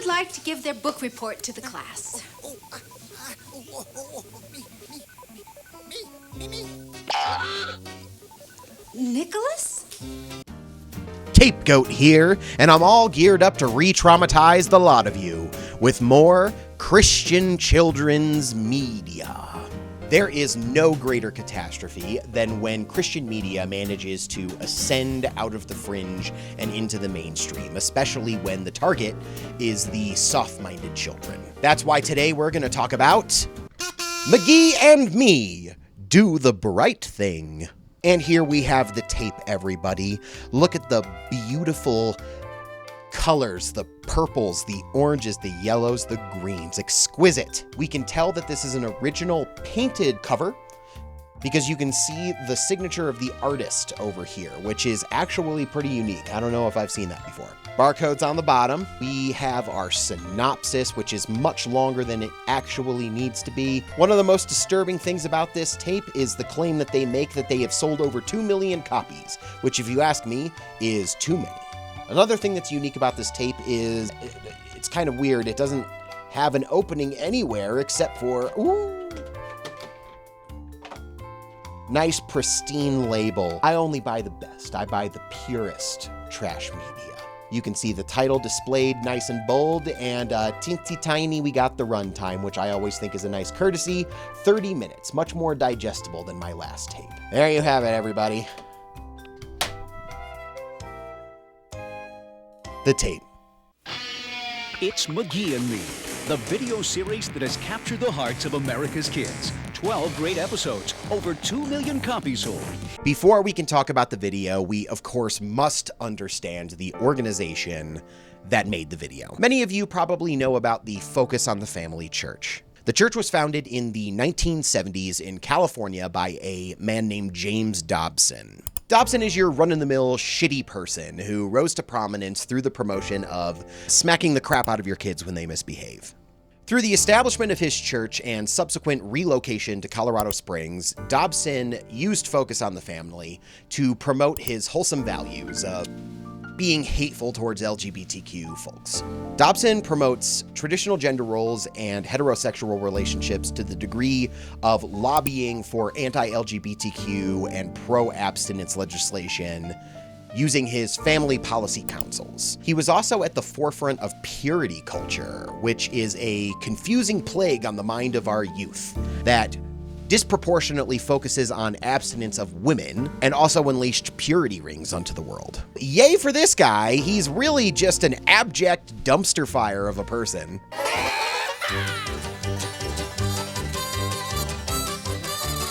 would like to give their book report to the class? Me. Nicholas? HolyGoat here, and I'm all geared up to re-traumatize the lot of you with more Christian children's media. There is no greater catastrophe than when Christian media manages to ascend out of the fringe and into the mainstream, especially when the target is the soft-minded children. That's why today we're going to talk about McGee and Me Do the Bright Thing. And here we have the tape, everybody. Look at the beautiful colors, the purples, the oranges, the yellows, the greens. Exquisite. We can tell that this is an original painted cover because you can see the signature of the artist over here, which is actually pretty unique. I don't know if I've seen that before. Barcode's on the bottom. We have our synopsis, which is much longer than it actually needs to be. One of the most disturbing things about this tape is the claim that they make that they have sold over 2 million copies, which, if you ask me, is too many. Another thing that's unique about this tape is it's kind of weird. It doesn't have an opening anywhere except for, nice pristine label. I only buy the best. I buy the purest trash media. You can see the title displayed nice and bold, and teensy tiny we got the runtime, which I always think is a nice courtesy. 30 minutes, much more digestible than my last tape. There you have it, everybody. The tape. It's McGee and Me, the video series that has captured the hearts of America's kids. 12 great episodes, over 2 million copies sold. Before we can talk about the video, we of course must understand the organization that made the video. Many of you probably know about the Focus on the Family Church. The church was founded in the 1970s in California by a man named James Dobson. Dobson is your run-of-the-mill shitty person who rose to prominence through the promotion of smacking the crap out of your kids when they misbehave. Through the establishment of his church and subsequent relocation to Colorado Springs, Dobson used Focus on the Family to promote his wholesome values of being hateful towards LGBTQ folks. Dobson promotes traditional gender roles and heterosexual relationships to the degree of lobbying for anti-LGBTQ and pro-abstinence legislation using his family policy councils. He was also at the forefront of purity culture, which is a confusing plague on the mind of our youth that disproportionately focuses on abstinence of women and also unleashed purity rings onto the world. Yay for this guy, he's really just an abject dumpster fire of a person.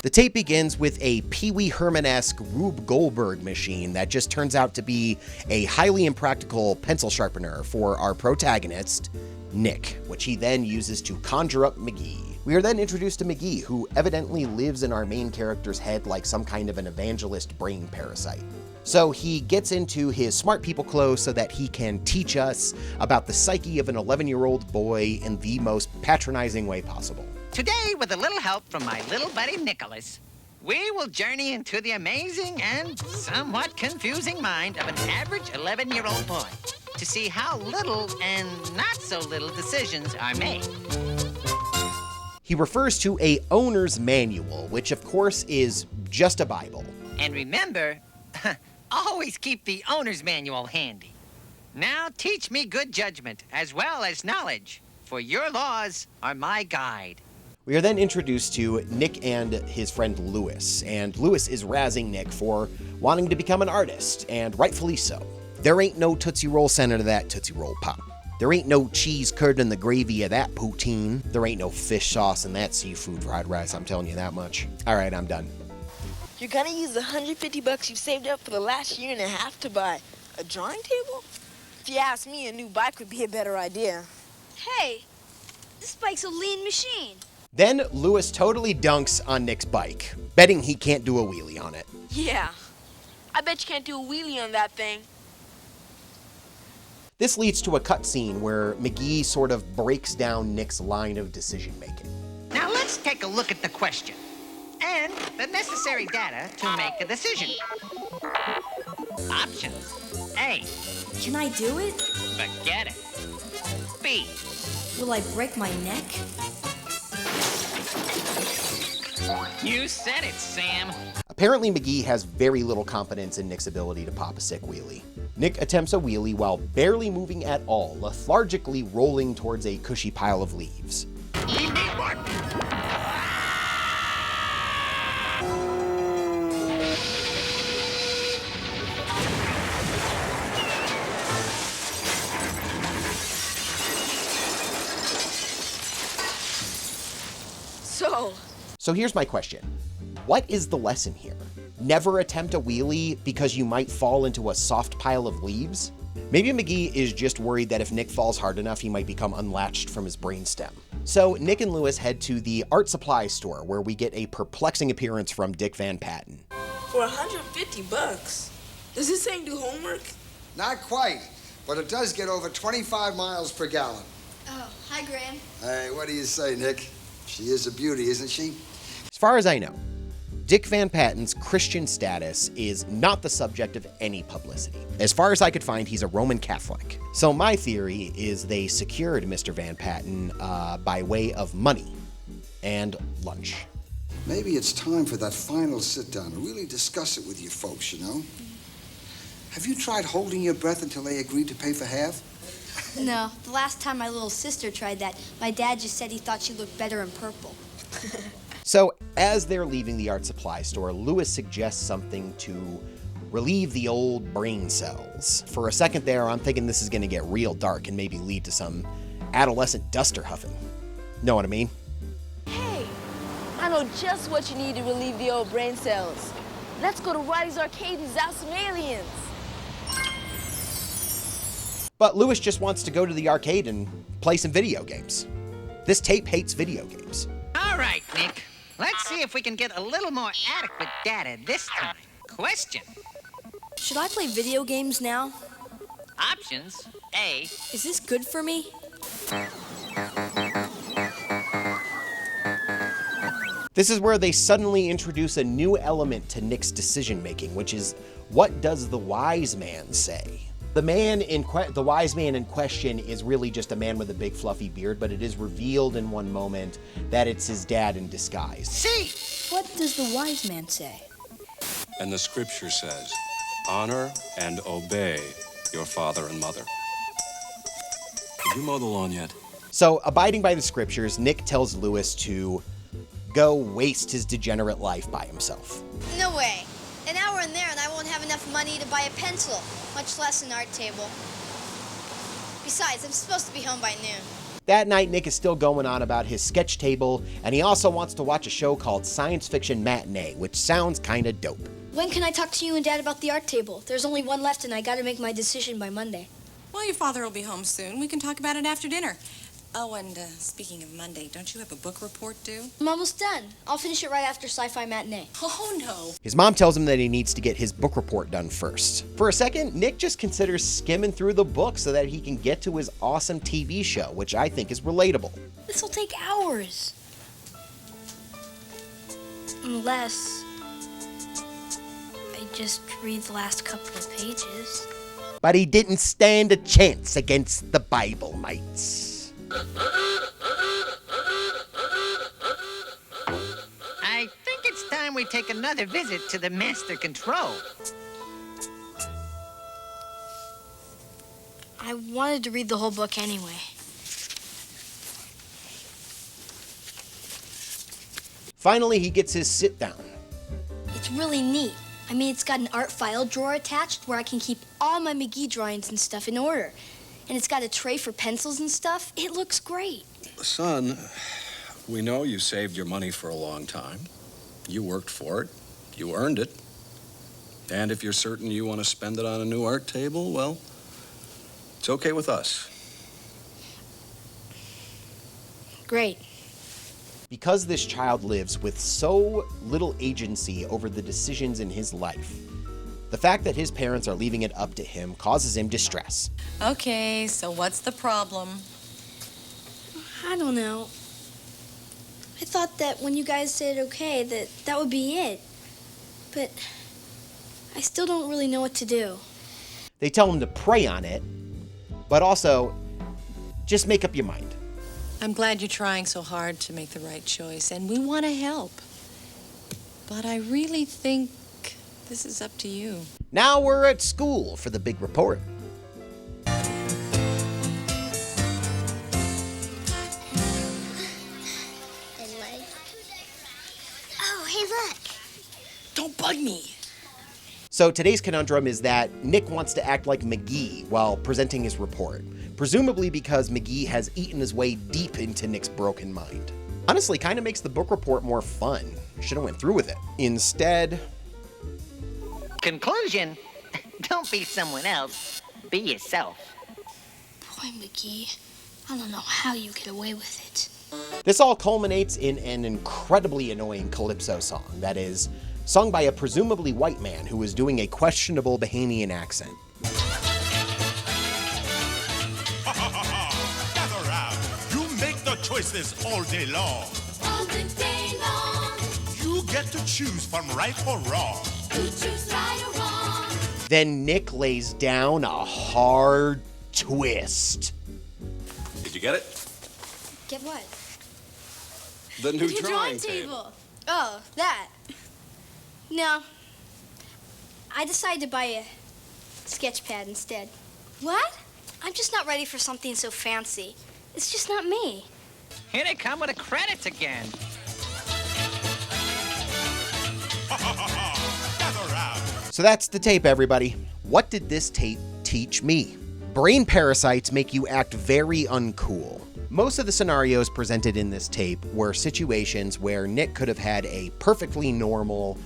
The tape begins with a Pee Wee Herman-esque Rube Goldberg machine that just turns out to be a highly impractical pencil sharpener for our protagonist, Nick, which he then uses to conjure up McGee. We are then introduced to McGee, who evidently lives in our main character's head like some kind of an evangelist brain parasite. So he gets into his smart people clothes so that he can teach us about the psyche of an 11-year-old boy in the most patronizing way possible. Today, with a little help from my little buddy Nicholas, we will journey into the amazing and somewhat confusing mind of an average 11-year-old boy to see how little and not so little decisions are made. He refers to a owner's manual, which of course is just a Bible. And remember, always keep the owner's manual handy. Now teach me good judgment as well as knowledge, for your laws are my guide. We are then introduced to Nick and his friend Lewis, and Lewis is razzing Nick for wanting to become an artist, and rightfully so. There ain't no Tootsie Roll center to that Tootsie Roll Pop. There ain't no cheese curd in the gravy of that poutine. There ain't no fish sauce in that seafood fried rice, I'm telling you that much. All right, I'm done. You're gonna use the $150 you've saved up for the last year and a half to buy a drawing table? If you ask me, a new bike would be a better idea. Hey, this bike's a lean machine. Then Lewis totally dunks on Nick's bike, betting he can't do a wheelie on it. Yeah, I bet you can't do a wheelie on that thing. This leads to a cutscene where McGee sort of breaks down Nick's line of decision-making. Now let's take a look at the question and the necessary data to make a decision. Options. A. Can I do it? Forget it. B. Will I break my neck? You said it, Sam. Apparently, McGee has very little confidence in Nick's ability to pop a sick wheelie. Nick attempts a wheelie while barely moving at all, lethargically rolling towards a cushy pile of leaves. So here's my question. What is the lesson here? Never attempt a wheelie because you might fall into a soft pile of leaves? Maybe McGee is just worried that if Nick falls hard enough, he might become unlatched from his brainstem. So Nick and Lewis head to the art supply store where we get a perplexing appearance from Dick Van Patten. For 150 bucks? Does this thing do homework? Not quite, but it does get over 25 miles per gallon. Oh, hi, Graham. Hey, what do you say, Nick? She is a beauty, isn't she? As far as I know, Dick Van Patten's Christian status is not the subject of any publicity. As far as I could find, he's a Roman Catholic. So my theory is they secured Mr. Van Patten by way of money and lunch. Maybe it's time for that final sit-down to really discuss it with you folks, you know? Have you tried holding your breath until they agreed to pay for half? No, the last time my little sister tried that, my dad just said he thought she looked better in purple. So as they're leaving the art supply store, Lewis suggests something to relieve the old brain cells. For a second there, I'm thinking this is going to get real dark and maybe lead to some adolescent duster huffing. Know what I mean? Hey, I know just what you need to relieve the old brain cells. Let's go to Riley's Arcade and zap some aliens. But Lewis just wants to go to the arcade and play some video games. This tape hates video games. All right, Nick. Let's see if we can get a little more adequate data this time. Question. Should I play video games now? Options. A. Is this good for me? This is where they suddenly introduce a new element to Nick's decision-making, which is, what does the wise man say? The wise man in question is really just a man with a big fluffy beard, but it is revealed in one moment that it's his dad in disguise. C. What does the wise man say? And the scripture says, honor and obey your father and mother. Did you mow the lawn yet? So, abiding by the scriptures, Nick tells Lewis to go waste his degenerate life by himself. No way. An hour in there and I won't have enough money to buy a pencil, much less an art table. Besides, I'm supposed to be home by noon. That night, Nick is still going on about his sketch table, and he also wants to watch a show called Science Fiction Matinee, which sounds kinda dope. When can I talk to you and Dad about the art table? There's only one left and I gotta make my decision by Monday. Well, your father will be home soon. We can talk about it after dinner. Oh, and speaking of Monday, don't you have a book report due? I'm almost done. I'll finish it right after Sci-Fi Matinee. Oh, no. His mom tells him that he needs to get his book report done first. For a second, Nick just considers skimming through the book so that he can get to his awesome TV show, which I think is relatable. This'll take hours. Unless I just read the last couple of pages. But he didn't stand a chance against the Bible mates. I think it's time we take another visit to the master control. I wanted to read the whole book anyway. Finally, he gets his sit down. It's really neat. I mean, it's got an art file drawer attached where I can keep all my McGee drawings and stuff in order. And it's got a tray for pencils and stuff. It looks great. Son, we know you saved your money for a long time. You worked for it. You earned it. And if you're certain you want to spend it on a new art table, well, it's okay with us. Great. Because this child lives with so little agency over the decisions in his life, the fact that his parents are leaving it up to him causes him distress. Okay, so what's the problem? I don't know. I thought that when you guys said okay, that would be it. But I still don't really know what to do. They tell him to pray on it, but also just make up your mind. I'm glad you're trying so hard to make the right choice, and we want to help. But I really think this is up to you. Now we're at school for the big report. Anyway. Oh, hey, look. Don't bug me. So today's conundrum is that Nick wants to act like McGee while presenting his report, presumably because McGee has eaten his way deep into Nick's broken mind. Honestly, kind of makes the book report more fun. Should have went through with it. Instead... Conclusion? Don't be someone else. Be yourself. Boy, McGee, I don't know how you get away with it. This all culminates in an incredibly annoying Calypso song that is sung by a presumably white man who is doing a questionable Bahamian accent. Gather round. You make the choices all day long. All the day long. You get to choose from right or wrong. You choose right or wrong. Then Nick lays down a hard twist. Did you get it? Get what? The new drawing table. Oh, that. No. I decided to buy a sketch pad instead. What? I'm just not ready for something so fancy. It's just not me. Here they come with the credits again. Gather round. So that's the tape, everybody. What did this tape teach me? Brain parasites make you act very uncool. Most of the scenarios presented in this tape were situations where Nick could have had a perfectly normal,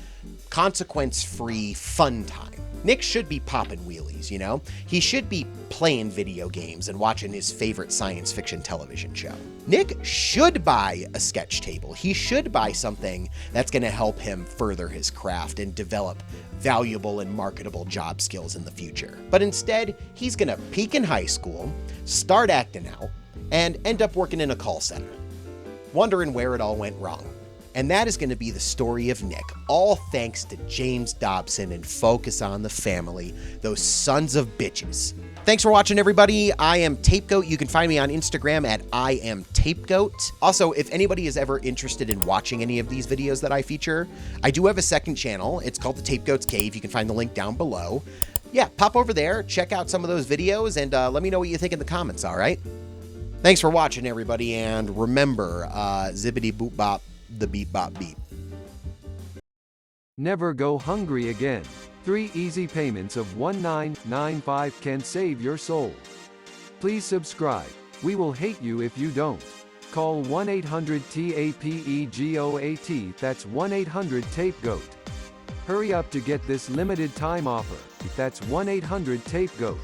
consequence-free fun time. Nick should be popping wheelies, you know? He should be playing video games and watching his favorite science fiction television show. Nick should buy a sketch table. He should buy something that's going to help him further his craft and develop valuable and marketable job skills in the future. But instead, he's going to peak in high school, start acting out, and end up working in a call center, wondering where it all went wrong. And that is going to be the story of Nick, all thanks to James Dobson and Focus on the Family, those sons of bitches. Thanks for watching, everybody. I am TapeGoat. You can find me on Instagram at IamTapeGoat. Also, if anybody is ever interested in watching any of these videos that I feature, I do have a second channel. It's called The TapeGoat's Cave. You can find the link down below. Yeah, pop over there, check out some of those videos, and let me know what you think in the comments, all right? Thanks for watching, everybody, and remember, zippity boop bop, the beep bop beep. Never go hungry again. 3 easy payments of $19.95 can save your soul. Please subscribe. We will hate you if you don't. Call 1-800-TAPEGOAT. That's 1-800-TAPEGOAT. Hurry up to get this limited time offer. That's 1-800-TAPEGOAT.